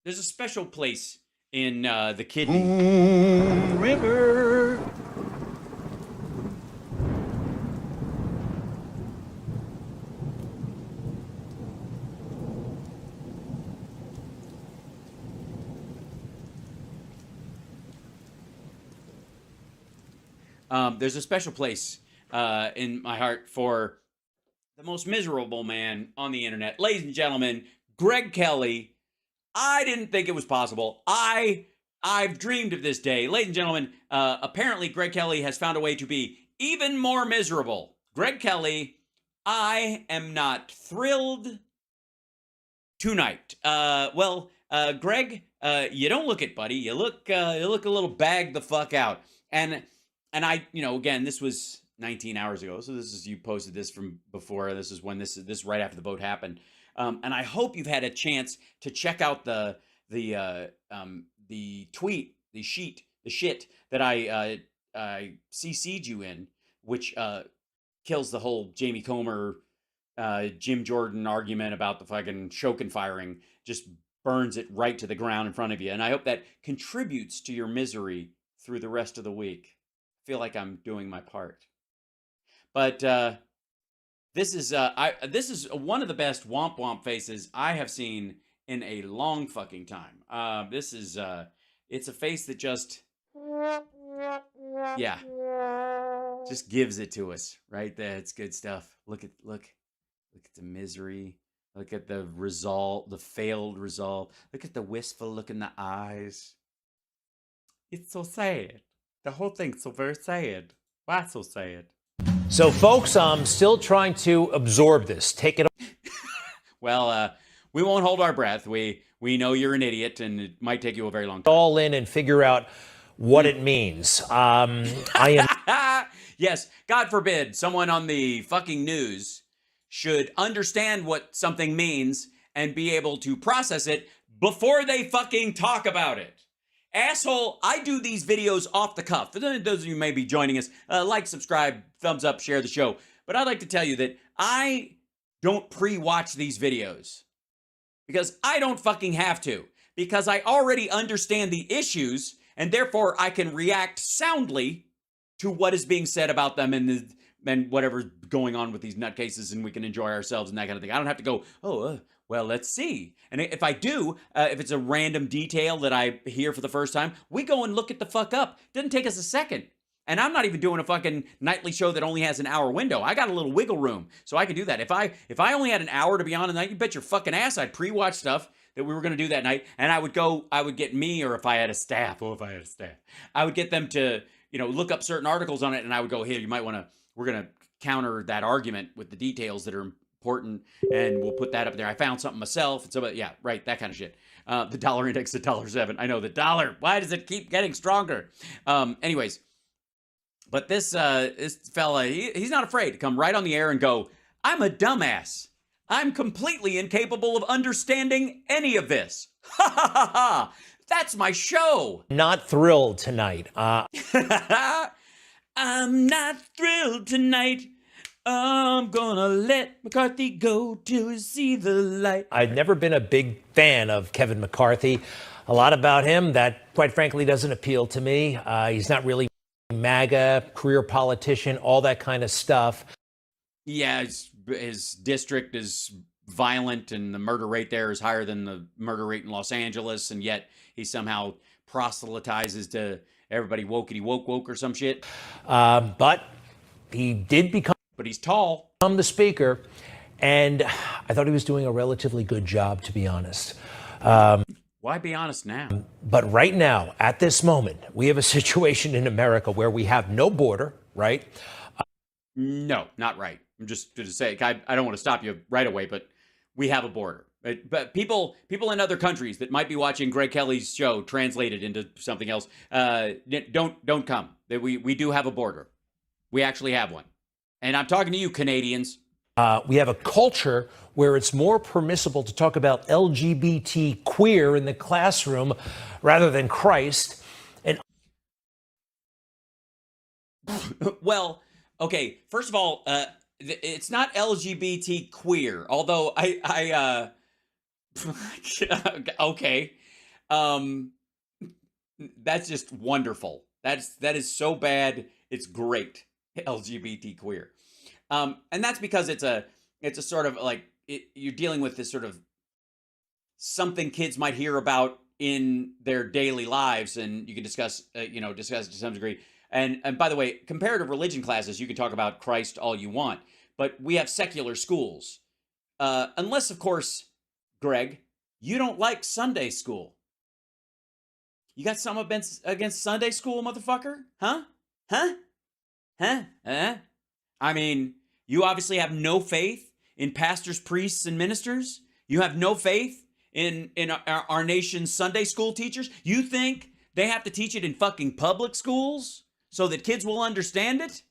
There's a special place in the kidney. Moon River. There's a special place in my heart for the most miserable man on the internet. Ladies and gentlemen, Greg Kelly. I didn't think it was possible. I've dreamed of this day. Ladies and gentlemen, apparently Greg Kelly has found a way to be even more miserable. Greg Kelly, I am not thrilled tonight. Greg, you don't look it, buddy. You look a little bagged the fuck out. And I, again, this was 19 hours ago, so this is, you posted this from before. This is when this right after the vote happened. And I hope you've had a chance to check out the tweet, the shit that I CC'd you in, which kills the whole Jamie Comer, Jim Jordan argument about the fucking Shokin firing. Just burns it right to the ground in front of you. And I hope that contributes to your misery through the rest of the week. I feel like I'm doing my part. But this is one of the best womp womp faces I have seen in a long fucking time. It's a face that just gives it to us right there. It's good stuff. Look at the misery. Look at the resolve, the failed resolve. Look at the wistful look in the eyes. It's so sad. The whole thing's so very sad. Why so sad? So, folks, I'm still trying to absorb this. Take it. Well, we won't hold our breath. We know you're an idiot, and it might take you a very long time. All in and figure out what it means. I am. Yes, God forbid someone on the fucking news should understand what something means and be able to process it before they fucking talk about it. Asshole, I do these videos off the cuff. For those of you who may be joining us, like, subscribe, thumbs up, share the show. But I'd like to tell you that I don't pre-watch these videos because I don't fucking have to, because I already understand the issues and therefore I can react soundly to what is being said about them and whatever's going on with these nutcases, and we can enjoy ourselves and that kind of thing. I don't have to go, well, let's see. And if I do, if it's a random detail that I hear for the first time, we go and look it the fuck up. Doesn't take us a second. And I'm not even doing a fucking nightly show that only has an hour window. I got a little wiggle room, so I can do that. If I only had an hour to be on a night, you bet your fucking ass I'd pre-watch stuff that we were going to do that night. And I would get me, or if I had a staff, I would get them to, look up certain articles on it, and I would go, here, you might want to, we're going to counter that argument with the details that are important, and we'll put that up there. I found something myself, and so, yeah, right, that kind of shit. The dollar index at $1.07. I know, the dollar, why does it keep getting stronger? Anyways, but this fella, he's not afraid to come right on the air and go, I'm a dumbass. I'm completely incapable of understanding any of this. Ha ha ha ha. That's my show. Not thrilled tonight. I'm not thrilled tonight. I'm gonna let McCarthy go till we see the light. I've never been a big fan of Kevin McCarthy. A lot about him that, quite frankly, doesn't appeal to me. He's not really MAGA, career politician, all that kind of stuff. Yeah, his district is violent, and the murder rate there is higher than the murder rate in Los Angeles, and yet he somehow proselytizes to everybody wokey woke or some shit. But he did become. But he's tall. The speaker, and I thought he was doing a relatively good job, to be honest. Why be honest now? But right now, at this moment, we have a situation in America where we have no border, right? No, not right. I'm just going to say, I don't want to stop you right away, but we have a border. But people in other countries that might be watching Greg Kelly's show translated into something else, don't come. We do have a border. We actually have one. And I'm talking to you, Canadians. We have a culture where it's more permissible to talk about LGBT queer in the classroom rather than Christ. And well, okay, first of all, it's not LGBT queer, although I okay. That's just wonderful. That is so bad. It's great. LGBT queer. And that's because it's a sort of like you're dealing with this sort of something kids might hear about in their daily lives, and you can discuss discuss to some degree. And by the way, comparative religion classes, you can talk about Christ all you want, but we have secular schools, unless of course, Greg, you don't like Sunday school. You got something against Sunday school, motherfucker? Huh? Huh? Huh? Huh? I mean, you obviously have no faith in pastors, priests, and ministers. You have no faith in our nation's Sunday school teachers. You think they have to teach it in fucking public schools so that kids will understand it?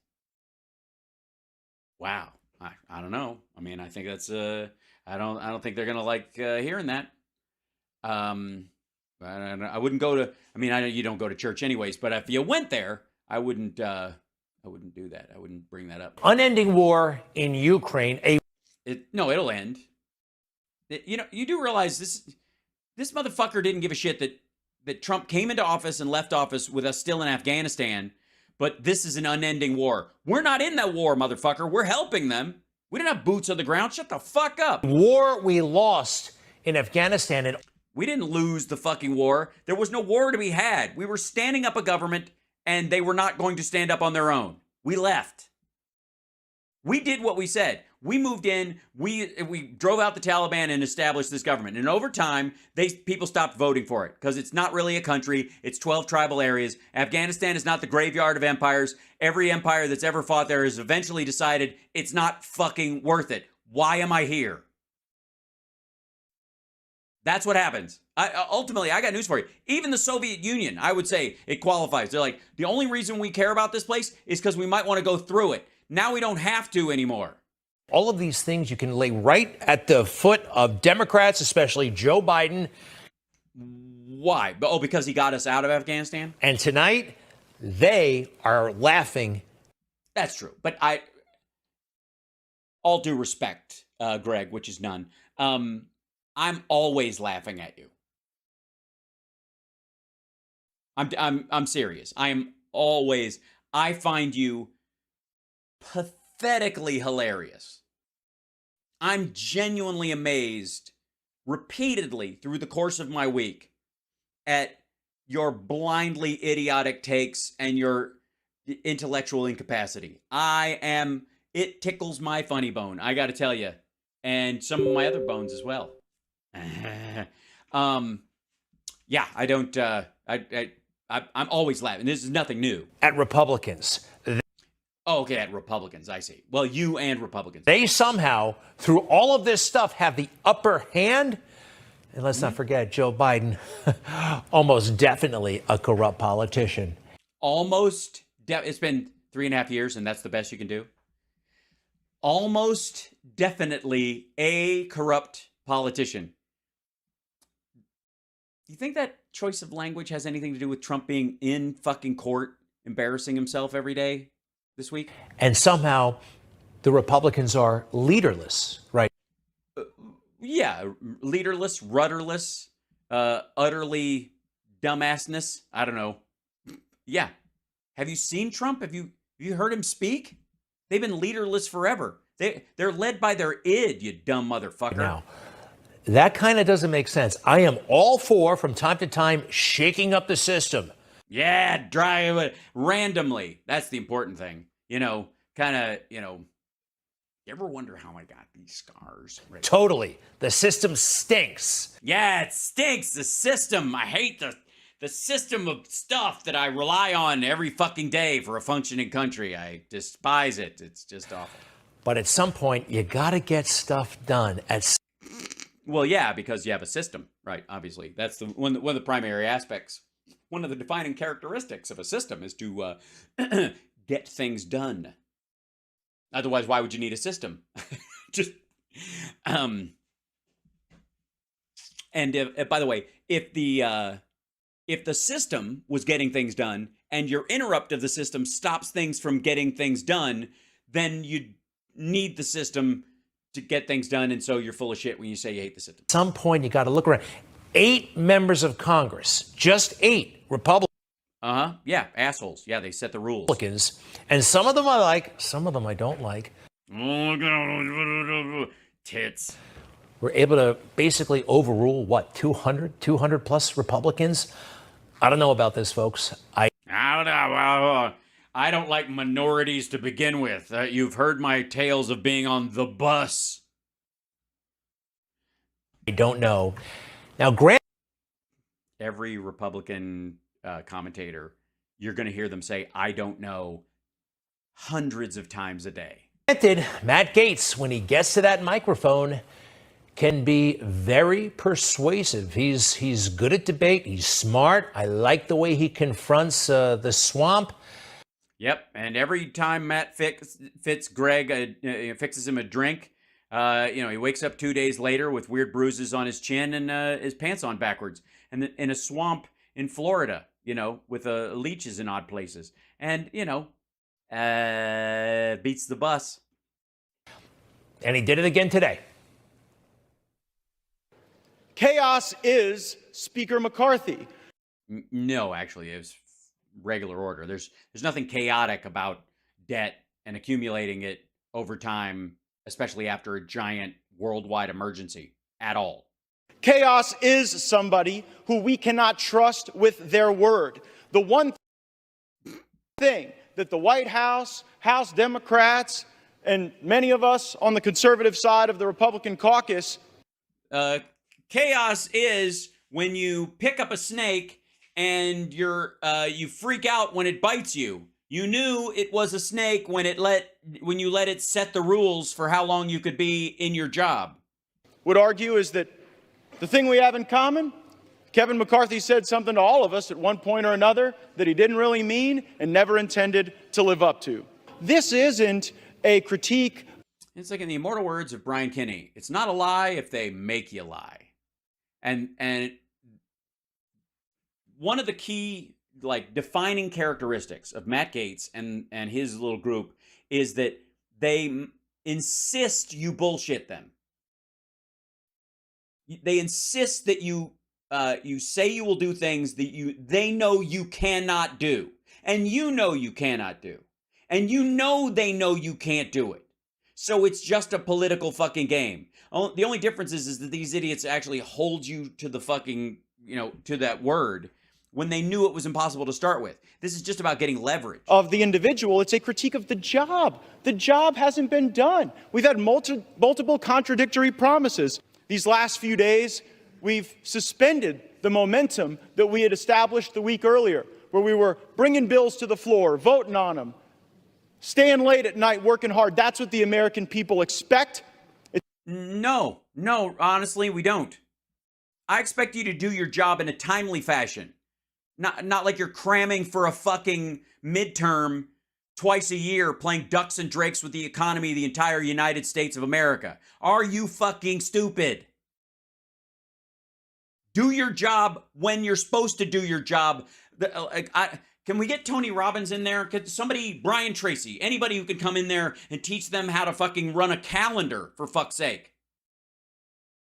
Wow. I don't know. I mean, I think that's I don't think they're gonna like hearing that. I wouldn't go to. I mean, I know you don't go to church anyways, but if you went there, I wouldn't do that. I wouldn't bring that up. Unending war in Ukraine. It'll end. You do realize this motherfucker didn't give a shit that Trump came into office and left office with us still in Afghanistan, but this is an unending war. We're not in that war, motherfucker. We're helping them. We didn't have boots on the ground. Shut the fuck up. War we lost in Afghanistan. And we didn't lose the fucking war. There was no war to be had. We were standing up a government, and they were not going to stand up on their own. We left. We did what we said. We moved in. We drove out the Taliban and established this government. And over time, people stopped voting for it because it's not really a country. It's 12 tribal areas. Afghanistan is not the graveyard of empires. Every empire that's ever fought there has eventually decided it's not fucking worth it. Why am I here? That's what happens. Ultimately, I got news for you. Even the Soviet Union, I would say it qualifies. They're like, the only reason we care about this place is because we might want to go through it. Now we don't have to anymore. All of these things you can lay right at the foot of Democrats, especially Joe Biden. Why? Oh, because he got us out of Afghanistan? And tonight, they are laughing. That's true. But all due respect, Greg, which is none, I'm always laughing at you. I'm serious. I find you pathetically hilarious. I'm genuinely amazed repeatedly through the course of my week at your blindly idiotic takes and your intellectual incapacity. It tickles my funny bone, I got to tell you, and some of my other bones as well. Yeah, I don't, I'm always laughing. This is nothing new. At Republicans. Oh, okay, at Republicans, I see. Well, you and Republicans. They somehow, through all of this stuff, have the upper hand. And let's not forget, Joe Biden, almost definitely a corrupt politician. It's been 3.5 years, and that's the best you can do. Almost definitely a corrupt politician. Do you think that choice of language has anything to do with Trump being in fucking court, embarrassing himself every day this week? And somehow the Republicans are leaderless, right? Yeah, leaderless, rudderless, utterly dumbassness. I don't know. Yeah. Have you seen Trump? Have you heard him speak? They've been leaderless forever. They're led by their id, you dumb motherfucker. Now, that kind of doesn't make sense. I am all for, from time to time, shaking up the system. Yeah, drive it randomly. That's the important thing. You ever wonder how I got these scars? Right? Totally. The system stinks. Yeah, it stinks. The system. I hate the system of stuff that I rely on every fucking day for a functioning country. I despise it. It's just awful. But at some point, you got to get stuff done. Well, yeah, because you have a system, right? Obviously, that's one of the primary aspects. One of the defining characteristics of a system is to get things done. Otherwise, why would you need a system? And by the way, if the system was getting things done and your interrupt of the system stops things from getting things done, then you'd need the system to get things done, and so you're full of shit when you say you hate the system. At some point, you got to look around. 8 members of Congress, just 8 Yeah, assholes. Yeah, they set the rules. Republicans, and some of them I like, some of them I don't like. Tits. We're able to basically overrule, what, 200 plus Republicans? I don't know about this, folks. I don't know. I don't like minorities to begin with. You've heard my tales of being on the bus. I don't know. Now, every Republican commentator, you're going to hear them say, I don't know, hundreds of times a day. Granted, Matt Gaetz, when he gets to that microphone, can be very persuasive. He's good at debate. He's smart. I like the way he confronts the swamp. Yep, and every time Matt fixes him a drink, he wakes up 2 days later with weird bruises on his chin and his pants on backwards, and in a swamp in Florida, with leeches in odd places, and beats the bus. And he did it again today. Chaos is Speaker McCarthy. No, actually, it was regular order. There's nothing chaotic about debt and accumulating it over time, especially after a giant worldwide emergency, at all. Chaos is somebody who we cannot trust with their word. The one thing that the White House, House Democrats, and many of us on the conservative side of the Republican caucus. Chaos is when you pick up a snake and you freak out when it bites you. You knew it was a snake when you let it set the rules for how long you could be in your job. Would argue is that the thing we have in common, Kevin McCarthy said something to all of us at one point or another that he didn't really mean and never intended to live up to. This isn't a critique. It's like in the immortal words of Brian Kinney, it's not a lie if they make you lie. And one of the key defining characteristics of Matt Gaetz and his little group is that they insist you bullshit them. They insist that you say you will do things that they know you cannot do, and you know you cannot do, and they know you can't do it. So it's just a political fucking game. The only difference is that these idiots actually hold you to the fucking, to that word when they knew it was impossible to start with. This is just about getting leverage. Of the individual, it's a critique of the job. The job hasn't been done. We've had multiple contradictory promises. These last few days, we've suspended the momentum that we had established the week earlier, where we were bringing bills to the floor, voting on them, staying late at night, working hard. That's what the American people expect. No, honestly, we don't. I expect you to do your job in a timely fashion. Not like you're cramming for a fucking midterm twice a year playing ducks and drakes with the economy of the entire United States of America. Are you fucking stupid? Do your job when you're supposed to do your job. Can we get Tony Robbins in there? Could somebody, Brian Tracy, anybody who could come in there and teach them how to fucking run a calendar, for fuck's sake?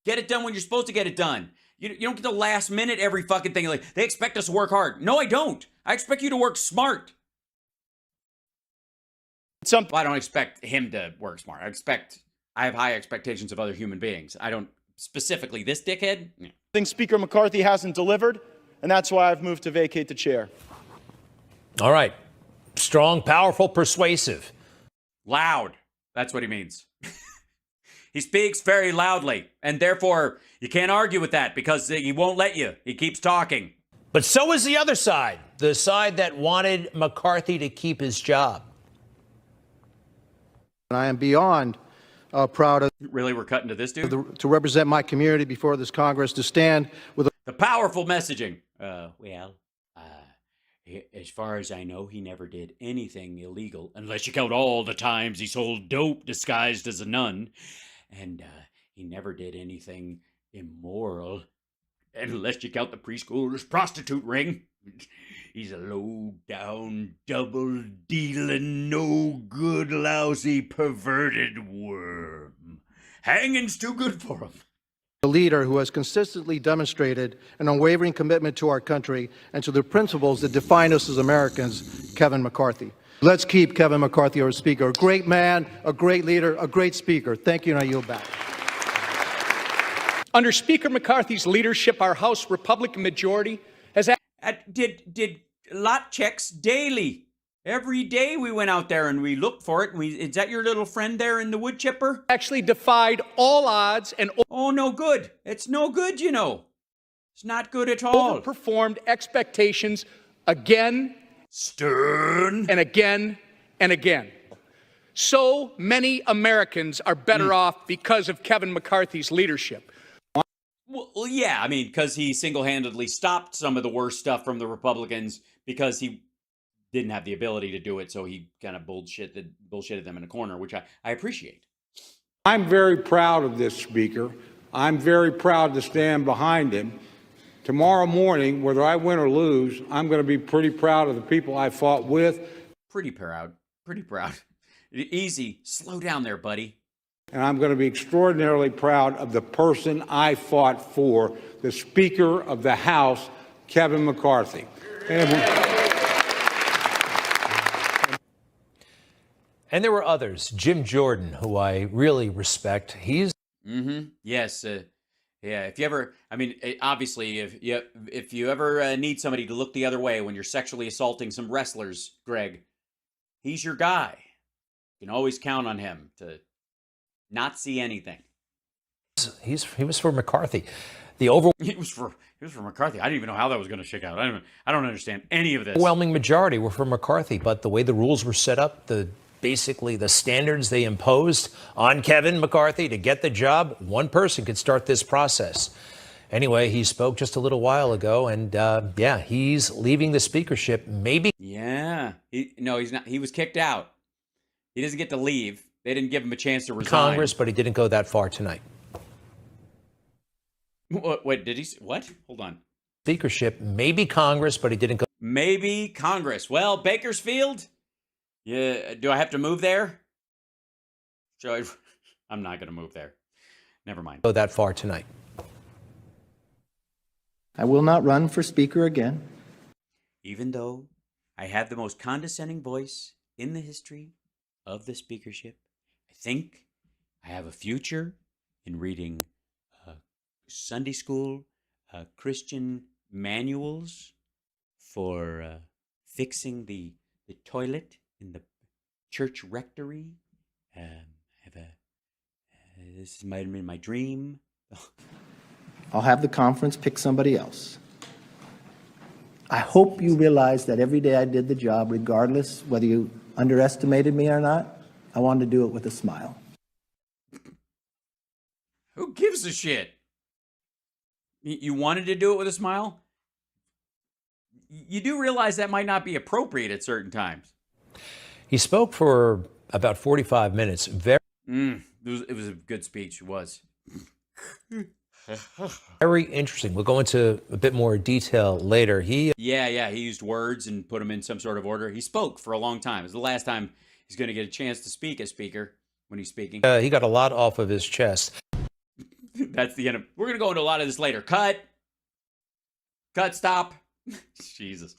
Get it done when you're supposed to get it done. You don't get the last minute every fucking thing. Like, they expect us to work hard. No, I don't. I expect you to work smart. I don't expect him to work smart. I have high expectations of other human beings. I don't, specifically this dickhead. I think Speaker McCarthy hasn't delivered, and that's why I've moved to vacate the chair. All right. Strong, powerful, persuasive. Loud. That's what he means. He speaks very loudly, and therefore you can't argue with that because he won't let you. He keeps talking. But so is the other side, the side that wanted McCarthy to keep his job. And I am beyond proud of Really, we're cutting to this dude? to represent my community before this Congress, to stand with The powerful messaging. As far as I know, he never did anything illegal, unless you count all the times he sold dope disguised as a nun. And he never did anything immoral, unless you count the preschooler's prostitute ring. He's a low-down, double-dealing, no-good, lousy, perverted worm. Hanging's too good for him. A leader who has consistently demonstrated an unwavering commitment to our country and to the principles that define us as Americans, Kevin McCarthy. Let's keep Kevin McCarthy our Speaker. A great man, a great leader, a great speaker. Thank you, and I yield back. Under Speaker McCarthy's leadership, our House Republican majority has did lot checks daily. Every day we went out there and we looked for it. Is that your little friend there in the wood chipper? actually defied all odds and Oh, no good. It's no good, you know. It's not good at all. overperformed expectations again Stern. and again and again. So many Americans are better off because of Kevin McCarthy's leadership. Well, yeah, I mean, because he single-handedly stopped some of the worst stuff from the Republicans because he didn't have the ability to do it, so he kind of bullshitted them in a corner, which I appreciate. I'm very proud of this speaker. I'm very proud to stand behind him. Tomorrow morning, whether I win or lose, I'm going to be pretty proud of the people I fought with. Pretty proud. Pretty proud. Easy. Slow down there, buddy. And I'm going to be extraordinarily proud of the person I fought for, the Speaker of the House, Kevin McCarthy. And there were others. Jim Jordan, who I really respect. He's Yes. Yeah. If you ever, I mean, obviously, if you ever need somebody to look the other way when you're sexually assaulting some wrestlers, Greg, he's your guy. You can always count on him to not see anything. he was for McCarthy. He was for McCarthy. I didn't even know how that was going to shake out. I don't understand any of this. overwhelming majority were for McCarthy, but the way the rules were set up, basically the standards they imposed on Kevin McCarthy to get the job, one person could start this process. Anyway, he spoke just a little while ago, and he's leaving the speakership. Maybe. Yeah. He's not. He was kicked out. He doesn't get to leave. They didn't give him a chance to resign. Congress, but he didn't go that far tonight. Wait, did he? What? Hold on. Speakership, maybe Congress, but he didn't go. Maybe Congress. Well, Bakersfield? Yeah. Do I have to move there? I'm not going to move there. Never mind. Go that far tonight. I will not run for Speaker again. Even though I have the most condescending voice in the history of the speakership, I think I have a future in reading Sunday school Christian manuals for fixing the toilet in the church rectory. This is my dream. I'll have the conference pick somebody else. I hope you realize that every day I did the job, regardless whether you underestimated me or not, I wanted to do it with a smile. Who gives a shit? You wanted to do it with a smile? You do realize that might not be appropriate at certain times. He spoke for about 45 minutes. It was a good speech. It was. Very interesting. We'll go into a bit more detail later. He used words and put them in some sort of order. He spoke for a long time. It was the last time he's going to get a chance to speak as speaker when he's speaking. He got a lot off of his chest. That's the end of. We're going to go into a lot of this later. Cut. Stop. Jesus.